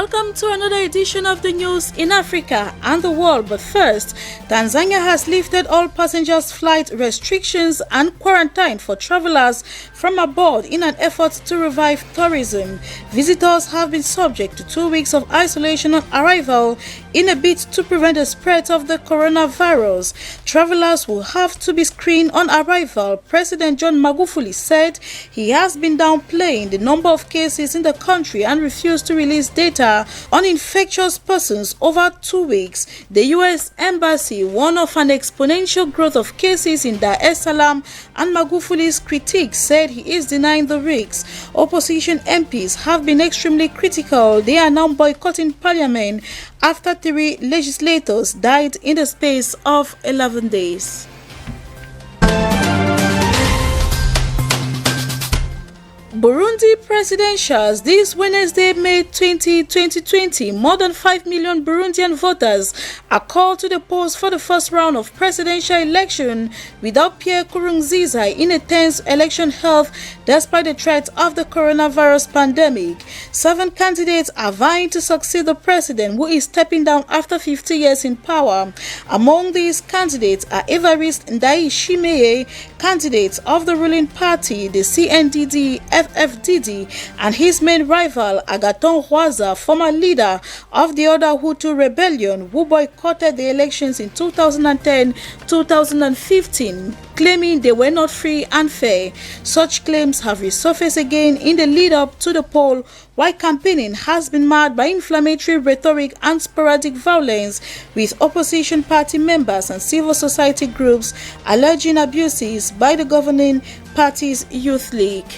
Welcome to another edition of the news in Africa and the world. But first, Tanzania has lifted all passengers' flight restrictions and quarantine for travelers from abroad in an effort to revive tourism. Visitors have been subject to 2 weeks of isolation on arrival in a bid to prevent the spread of the coronavirus. Travelers will have to be screened on arrival. President John Magufuli said he has been downplaying the number of cases in the country and refused to release data on infectious persons over 2 weeks. The U.S. Embassy warned of an exponential growth of cases in Dar es Salaam, and Magufuli's critics said he is denying the risks. Opposition MPs have been extremely critical. They are now boycotting parliament after 3 legislators died in the space of 11 days. Burundi presidentials this Wednesday, May 20, 2020. More than 5 million Burundian voters are called to the polls for the first round of presidential election without Pierre Nkurunziza in a tense election held despite the threat of the coronavirus pandemic. 7 candidates are vying to succeed the president, who is stepping down after 50 years in power. Among these candidates are Evariste Ndayishimiye, candidate of the ruling party, the CNDD-FDD, and his main rival, Agathon Rwasa, former leader of the other Hutu rebellion, who boycotted the elections in 2010-2015, claiming they were not free and fair. Such claims have resurfaced again in the lead-up to the poll, while campaigning has been marred by inflammatory rhetoric and sporadic violence, with opposition party members and civil society groups alleging abuses by the governing party's youth league.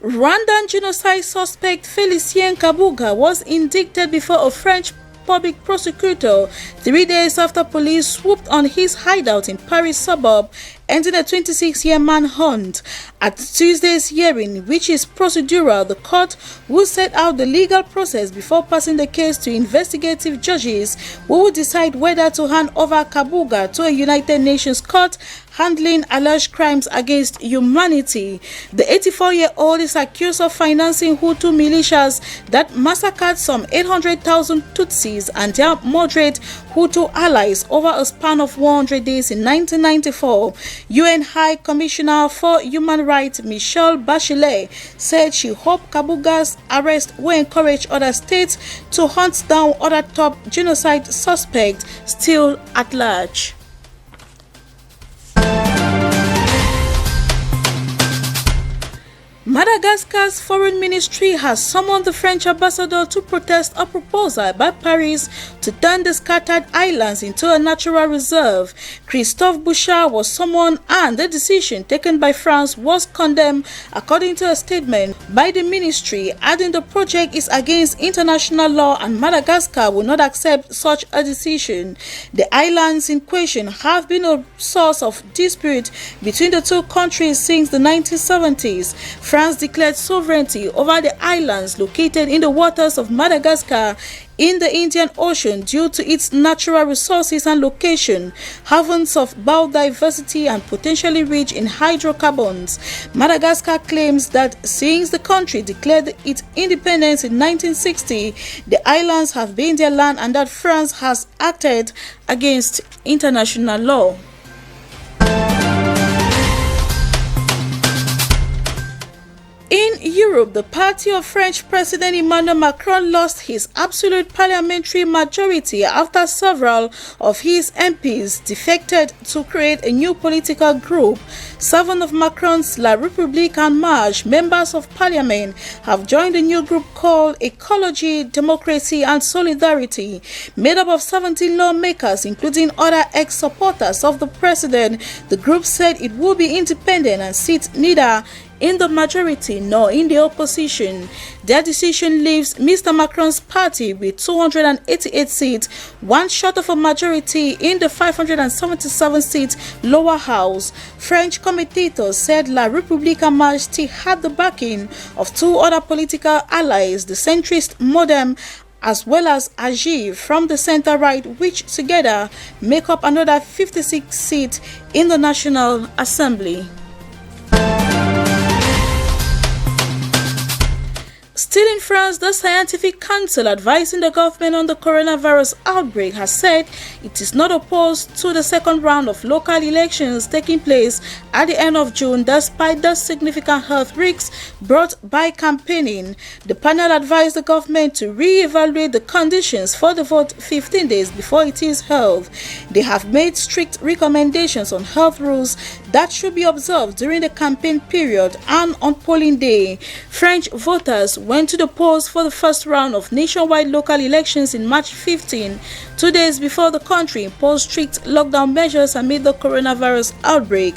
Rwandan genocide suspect Félicien Kabuga was indicted before a French public prosecutor 3 days after police swooped on his hideout in Paris suburb, ending a 26-year manhunt. At Tuesday's hearing, which is procedural, the court will set out the legal process before passing the case to investigative judges, who will decide whether to hand over Kabuga to a United Nations court handling alleged crimes against humanity. The 84-year-old is accused of financing Hutu militias that massacred some 800,000 Tutsis and their moderate Hutu allies over a span of 100 days in 1994. UN High Commissioner for Human Rights Michelle Bachelet said she hoped Kabuga's arrest will encourage other states to hunt down other top genocide suspects still at large. Madagascar's foreign ministry has summoned the French ambassador to protest a proposal by Paris to turn the scattered islands into a natural reserve. Christophe Bouchard was summoned, and the decision taken by France was condemned, according to a statement by the ministry, adding the project is against international law and Madagascar will not accept such a decision. The islands in question have been a source of dispute between the two countries since the 1970s. France declared sovereignty over the islands located in the waters of Madagascar in the Indian Ocean due to its natural resources and location, havens of biodiversity and potentially rich in hydrocarbons. Madagascar claims that since the country declared its independence in 1960, the islands have been their land and that France has acted against international law. In Europe, the party of French President Emmanuel Macron lost his absolute parliamentary majority after several of his MPs defected to create a new political group. 7 of Macron's La République En Marche members of parliament have joined a new group called Ecology, Democracy and Solidarity, made up of 17 lawmakers, including other ex-supporters of the president. The group said it will be independent and sit neither in the majority nor in the opposition. Their decision leaves Mr. Macron's party with 288 seats, one short of a majority in the 577-seat lower house. French commentators said La République En Marche still had the backing of 2 other political allies, the centrist Modem as well as Agir from the center-right, which together make up another 56 seats in the National Assembly. Still in France, the Scientific Council advising the government on the coronavirus outbreak has said it is not opposed to the second round of local elections taking place at the end of June despite the significant health risks brought by campaigning. The panel advised the government to re-evaluate the conditions for the vote 15 days before it is held. They have made strict recommendations on health rules that should be observed during the campaign period and on polling day. French voters went to the polls for the first round of nationwide local elections in March 15, 2 days before the country imposed strict lockdown measures amid the coronavirus outbreak.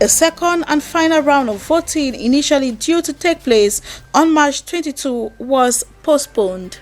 A second and final round of voting, initially due to take place on March 22, was postponed.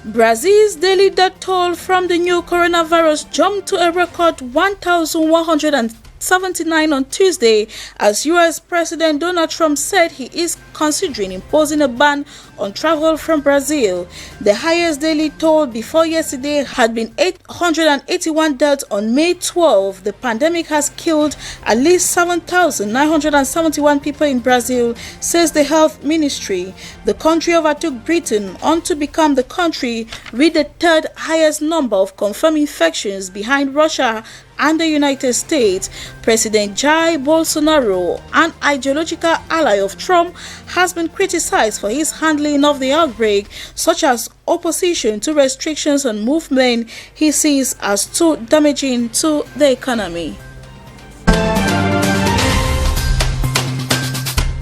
Brazil's daily death toll from the new coronavirus jumped to a record 1,179 on Tuesday as U.S. President Donald Trump said he is considering imposing a ban on travel from Brazil. The highest daily toll before yesterday had been 881 deaths on May 12. The pandemic has killed at least 7,971 people in Brazil, says the health ministry. The country overtook Britain on to become the country with the third highest number of confirmed infections behind Russia and the United States. President Jair Bolsonaro, an ideological ally of Trump, has been criticized for his handling of the outbreak, such as opposition to restrictions on movement he sees as too damaging to the economy.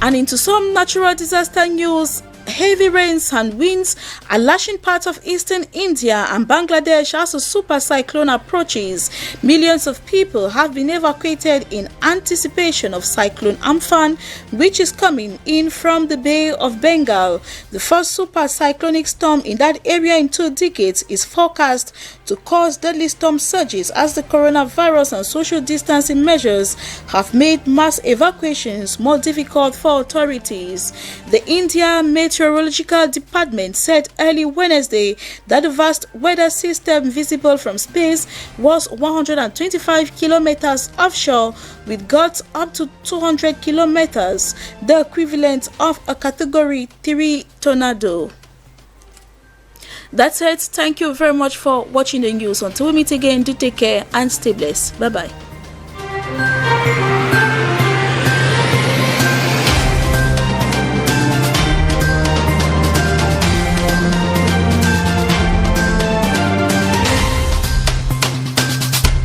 And into some natural disaster news. Heavy rains and winds are lashing parts of eastern India and Bangladesh as a super cyclone approaches. Millions of people have been evacuated in anticipation of Cyclone Amphan, which is coming in from the Bay of Bengal. The first super cyclonic storm in that area in 2 decades is forecast to cause deadly storm surges as the coronavirus and social distancing measures have made mass evacuations more difficult for authorities. The India Meteorological Department said early Wednesday that the vast weather system visible from space was 125 kilometers offshore with gusts up to 200 kilometers, the equivalent of a Category 3 tornado. That's it. Thank you very much for watching the news. Until we meet again, do take care and stay blessed. Bye-bye.